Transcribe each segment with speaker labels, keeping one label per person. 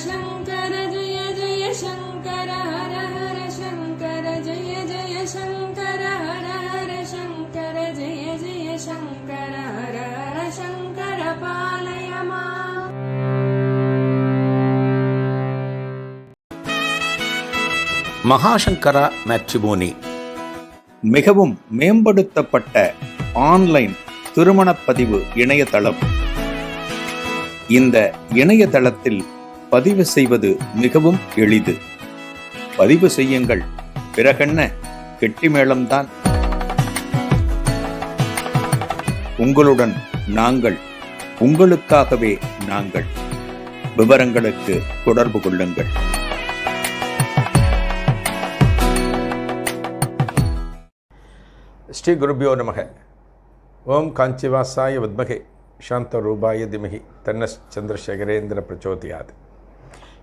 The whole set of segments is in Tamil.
Speaker 1: शङ्कर जय जय शङ्कर हर हर शङ्कर जय जय शङ्कर हर हर शङ्कर जय जय शङ्कर हर हर शङ्कर पालय माम्.
Speaker 2: மகாசங்கரா மேட்ரிமோனி மிகவும் மேம்படுத்தப்பட்ட ஆன்லைன் திருமணப்பதிவு இணையதளம். இந்த இணையதளத்தில் பதிவு செய்வது மிகவும் எளிது. பதிவு செய்யுங்கள், பிறகென்ன கெட்டிமேளம்தான். உங்களுடன் நாங்கள், உங்களுக்காகவே நாங்கள். விவரங்களுக்கு தொடர்பு கொள்ளுங்கள்.
Speaker 3: ஸ்ரீ குருபியோ நமக. ஓம் காஞ்சிவாசாய வித்மகே சாந்த ரூபாய திமகி தன்னஸ் சந்திரசேகரேந்திர பிரச்சோதியாது.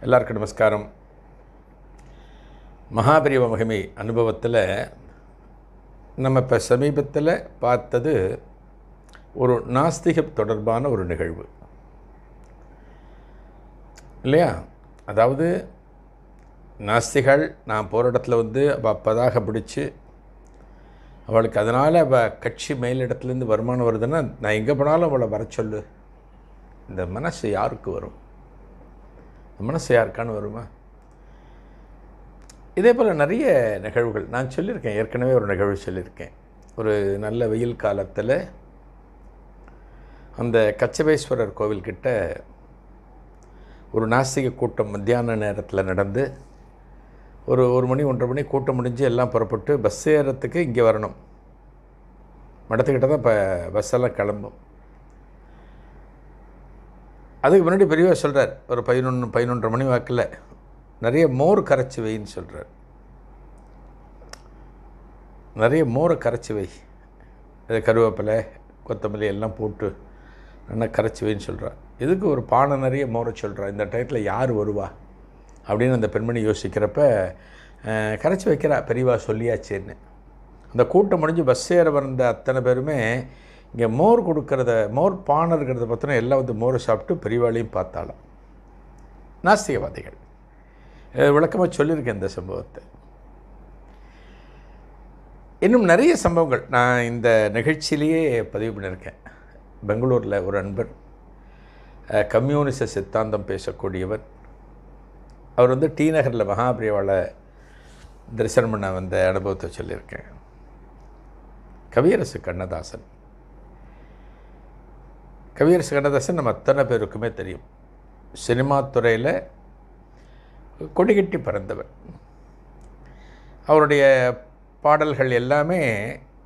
Speaker 3: எல்லாருக்கும் நமஸ்காரம். மகாபெரிவ மகிமை அனுபவத்தில் நம்ம இப்போ சமீபத்தில் பார்த்தது ஒரு நாஸ்திக தொடர்பான ஒரு நிகழ்வு இல்லையா? அதாவது நாஸ்திகள் நான் போகிற இடத்துல அப்போதாக பிடிச்சி அவளுக்கு அதனால் அவள் கட்சி மேலிடத்துலேருந்து வருமானம் வருதுன்னா நான் எங்கே போனாலும் அவளை வர சொல்லு. இந்த மனசு யாருக்கு வரும்? இந்த மனசு யாருக்கான்னு வருமா? இதே போல் நிறைய நிகழ்வுகள் நான் சொல்லியிருக்கேன். ஏற்கனவே ஒரு நிகழ்வு சொல்லியிருக்கேன். ஒரு நல்ல வெயில் காலத்தில் அந்த கச்சபேஸ்வரர் கோவில்கிட்ட ஒரு நாஸ்திக கூட்டம் மத்தியான நேரத்தில் நடந்து ஒரு மணி 1:30 மணி கூட்டம் முடிஞ்சு எல்லாம் புறப்பட்டு பஸ் ஏறத்துக்கு இங்கே வரணும். மடத்துக்கிட்ட தான் இப்போ பஸ்ஸெல்லாம் கிளம்பும். அதுக்கு முன்னாடி பெரியவா சொல்கிறார், ஒரு 11:30 மணி வாக்கில் நிறைய மோர் கரைச்சி வைன்னு சொல்கிறார். நிறைய மோரை கரைச்சி வை, அது கருவேப்பிலை கொத்தமல்லி எல்லாம் போட்டு நல்லா கரைச்சி வைன்னு சொல்கிறார். இதுக்கு ஒரு பானை நிறைய மோரை சொல்கிறார். இந்த டயத்தில் யார் வருவா அப்படின்னு அந்த பெண்மணி யோசிக்கிறப்ப கரைச்சி வைக்கிறா, பெரியவா சொல்லியாச்சேன்னு. அந்த கூட்டம் முடிஞ்சு பஸ் ஏற வந்த அத்தனை பேருமே இங்கே மோர் கொடுக்கறத, மோர் பானை இருக்கிறத பார்த்தோன்னா எல்லாம் மோரை சாப்பிட்டு பெரியவாளையும் பார்த்தாலும். நாஸ்திகவாதிகள் விளக்கமாக சொல்லியிருக்கேன் இந்த சம்பவத்தை. இன்னும் நிறைய சம்பவங்கள் நான் இந்த நிகழ்ச்சியிலேயே பதிவு பண்ணியிருக்கேன். பெங்களூரில் ஒரு அன்பர் கம்யூனிச சித்தாந்தம் பேசக்கூடியவர். அவர் டி நகரில் மகாபிரியாவால் தரிசனம் பண்ண வந்த அனுபவத்தை சொல்லியிருக்கேன். கவியரசு கண்ணதாசன் நம்ம அத்தனை பேருக்குமே தெரியும். சினிமா துறையில் கொடிகட்டி பறந்தவர். அவருடைய பாடல்கள் எல்லாமே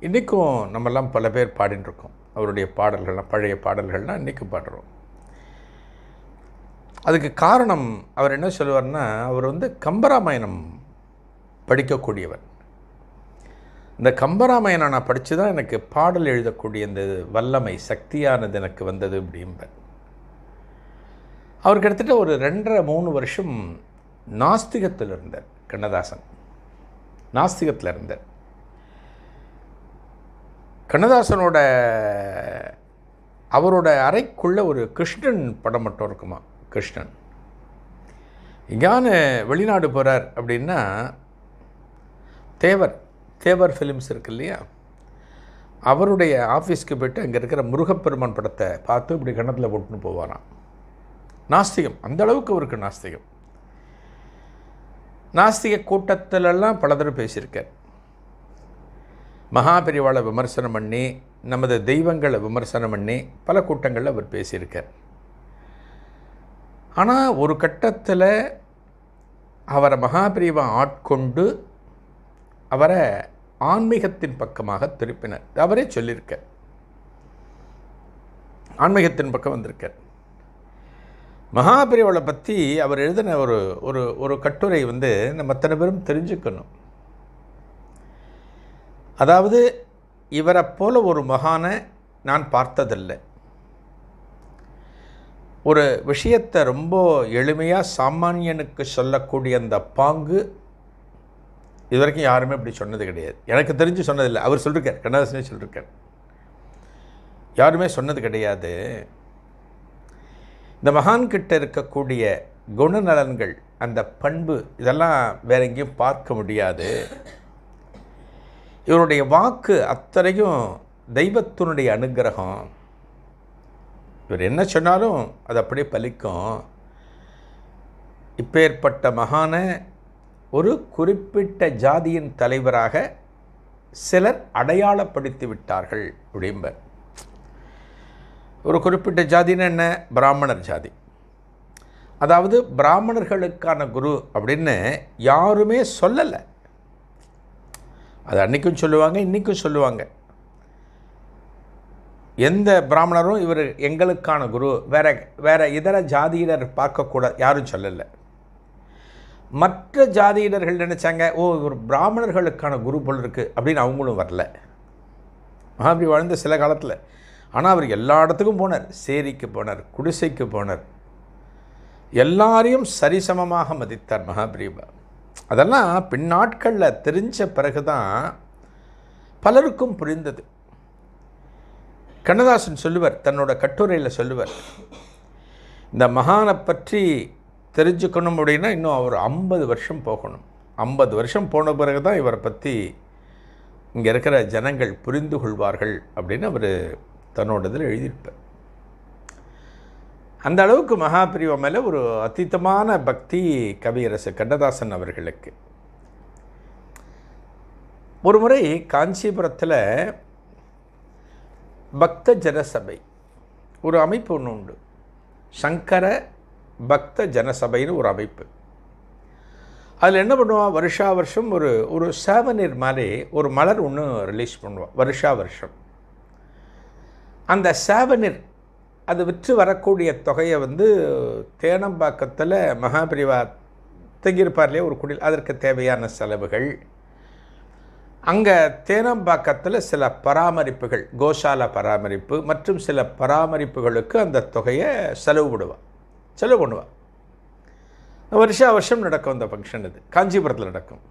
Speaker 3: இன்றைக்கும் நம்மெல்லாம் பல பேர் பாடின்னு இருக்கோம். அவருடைய பாடல்கள்லாம் பழைய பாடல்கள்லாம் இன்றைக்கும் பாடுறோம். அதுக்கு காரணம் அவர் என்ன சொல்லுவார்னா, அவர் கம்பராமாயணம் படிக்கக்கூடியவர். இந்த கம்பராமாயணம் நான் படித்து தான் எனக்கு பாடல் எழுதக்கூடிய இந்த வல்லமை சக்தியானது எனக்கு வந்தது அப்படிம்பார். அவர் கிட்டத்தட்ட ஒரு 2.5-3 வருஷம் நாஸ்திகத்தில் இருந்தார். கண்ணதாசன் நாஸ்திகத்தில் இருந்தார். கண்ணதாசனோட அவரோட அறைக்குள்ளே ஒரு கிருஷ்ணன் படம் மட்டும் இருக்குமா. கிருஷ்ணன் எங்கேயான வெளிநாடு போகிறார் அப்படின்னா தேவர் ஃபிலிம்ஸ் இருக்கு இல்லையா, அவருடைய ஆஃபீஸ்க்கு போய்ட்டு அங்கே இருக்கிற முருகப்பெருமான் படத்தை பார்த்து இப்படி கண்ணத்தில் போட்டுன்னு போவாராம். நாஸ்திகம், அந்த அளவுக்கு அவருக்கு நாஸ்திகம். நாஸ்திக கூட்டத்திலெல்லாம் பல தடவை பேசியிருக்கார். மகாபெரிவாளை விமர்சனம் பண்ணி, நமது தெய்வங்களை விமர்சனம் பண்ணி பல கூட்டங்களில் அவர் பேசியிருக்கார். ஆனால் ஒரு கட்டத்தில் அவரை மகாபிரிவா ஆட்கொண்டு அவரை ஆன்மீகத்தின் பக்கமாக திருப்பினர். அவரே சொல்லியிருக்கார், ஆன்மீகத்தின் பக்கம் வந்திருக்கார். மகாபிரிவாளை பற்றி அவர் எழுதின ஒரு கட்டுரை நம்ம அத்தனை பேரும் தெரிஞ்சுக்கணும். அதாவது இவரை போல ஒரு மகானை நான் பார்த்ததில்லை. ஒரு விஷயத்தை ரொம்ப எளிமையாக சாமானியனுக்கு சொல்லக்கூடிய அந்த பாங்கு இது வரைக்கும் யாருமே இப்படி சொன்னது கிடையாது. எனக்கு தெரிஞ்சு சொன்னதில்லை. அவர் சொல்லியிருக்கார், கண்ணதாசனே சொல்லியிருக்கார், யாருமே சொன்னது கிடையாது. இந்த மகான்கிட்ட இருக்கக்கூடிய குணநலன்கள், அந்த பண்பு, இதெல்லாம் வேற எங்கேயும் பார்க்க முடியாது. இவருடைய வாக்கு அத்தனையும் தெய்வத்தினுடைய அனுக்கிரகம். இவர் என்ன சொன்னாலும் அது அப்படியே பலிக்கும். இப்பேற்பட்ட மகான ஒரு குறிப்பிட்ட ஜாதியின் தலைவராக சிலர் அடையாளப்படுத்தி விட்டார்கள் அப்படிம்பர். ஒரு குறிப்பிட்ட ஜாதின்னு என்ன? பிராமணர் ஜாதி. அதாவது பிராமணர்களுக்கான குரு அப்படின்னு யாருமே சொல்லலை. அது அன்றைக்கும் சொல்லுவாங்க, இன்றைக்கும் சொல்லுவாங்க. எந்த பிராமணரும் இவர் எங்களுக்கான குரு, வேற இதர ஜாதியினர் பார்க்கக்கூடாது, யாரும் சொல்லலை. மற்ற ஜாதியினர்கள் நினச்சாங்க, ஓ இவர் பிராமணர்களுக்கான குரு போல் இருக்குது அப்படின்னு அவங்களும் வரல. அப்படி வாழ்ந்த சில காலத்தில். ஆனால் அவர் எல்லா இடத்துக்கும் போனார். சேரிக்கு போனார், குடிசைக்கு போனார், எல்லாரையும் சரிசமமாக மதித்தார் மகாபிரிவா. அதெல்லாம் பின்னாட்களில் தெரிஞ்ச பிறகு தான் பலருக்கும் புரிந்தது. கண்ணதாசன் சொல்லுவார், தன்னோட கட்டுரையில் சொல்லுவார், இந்த மகானை பற்றி தெரிஞ்சுக்கணும் அப்படின்னா இன்னும் அவர் 50 வருஷம் போகணும். 50 வருஷம் போன பிறகு தான் இவரை பற்றி இங்கே இருக்கிற ஜனங்கள் புரிந்து கொள்வார்கள் அப்படின்னு அவர் தன்னோட இதில் எழுதியிருப்பார். அந்த அளவுக்கு மகாபிரிவா மேலே ஒரு அதீதமான பக்தி கவியரசு கண்ணதாசன் அவர்களுக்கு. ஒரு முறை காஞ்சிபுரத்தில் பக்த ஜனசபை ஒரு அமைப்பு ஒன்று உண்டு. சங்கர பக்த ஜனசபைன்னு ஒரு அமைப்பு. அதில் என்ன பண்ணுவான், வருஷா வருஷம் ஒரு சேவநீர் மாதிரி ஒரு மலர் ஒன்று ரிலீஸ் பண்ணுவான் வருஷா வருஷம். அந்த சேவநீர் அது விற்று வரக்கூடிய தொகையை தேனம்பாக்கத்தில் மகாபிரிவா தங்கியிருப்பார்லையே ஒரு குடில், அதற்கு தேவையான செலவுகள், அங்கே தேனம்பாக்கத்தில் சில பராமரிப்புகள், கோசாலா பராமரிப்பு மற்றும் சில பராமரிப்புகளுக்கு அந்த தொகையை செலவு பண்ணுவாள். வருஷா வருஷம் நடக்கும் அந்த ஃபங்க்ஷன். இது காஞ்சிபுரத்தில் நடக்கும்.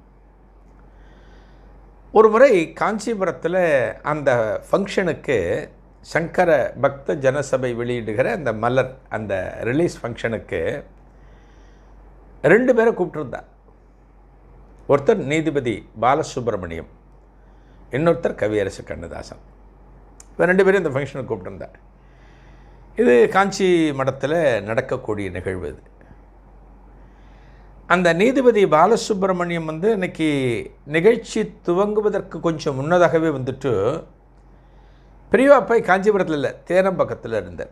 Speaker 3: ஒரு முறை காஞ்சிபுரத்தில் அந்த ஃபங்க்ஷனுக்கு சங்கர பக்த ஜனசபை வெளியிடுகிற அந்த மலர் அந்த ரிலீஸ் ஃபங்க்ஷனுக்கு 2 பேரை கூப்பிட்டுருந்தார். ஒருத்தர் நீதிபதி பாலசுப்ரமணியம், இன்னொருத்தர் கவியரசு கண்ணதாசன். இப்போ 2 பேரும் இந்த ஃபங்க்ஷனுக்கு கூப்பிட்டுருந்தார். இது காஞ்சி மடத்தில் நடக்கக்கூடிய நிகழ்வு. இது அந்த நீதிபதி பாலசுப்ரமணியம் இன்றைக்கி நிகழ்ச்சி துவங்குவதற்கு கொஞ்சம் முன்னதாகவே பெரியவா போய் காஞ்சிபுரத்தில் இல்லை, தேனம்பாக்கத்தில் இருந்தார்.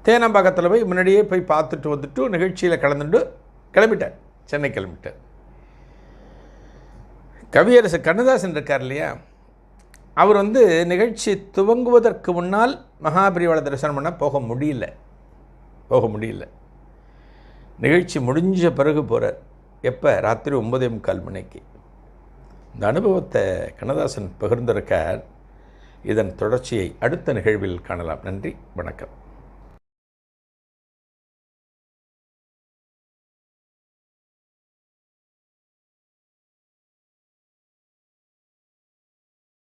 Speaker 3: தேனம்பாக்கத்தில் போய் முன்னாடியே போய் பார்த்துட்டு நிகழ்ச்சியில் கிளம்பிட்டார், சென்னை கிளம்பிட்டார். கவியரசு கண்ணதாசன் இருக்கார் இல்லையா, அவர் நிகழ்ச்சி துவங்குவதற்கு முன்னால் மகாபிரிவாளை தரிசனம் பண்ண போக முடியல. நிகழ்ச்சி முடிஞ்ச பிறகு போகிறார். எப்போ? ராத்திரி 9:45 மணிக்கு. இந்த அனுபவத்தை கண்ணதாசன் பகிர்ந்திருக்கார். இதன் தொடர்ச்சியை அடுத்த நிகழ்வில் காணலாம். நன்றி, வணக்கம்.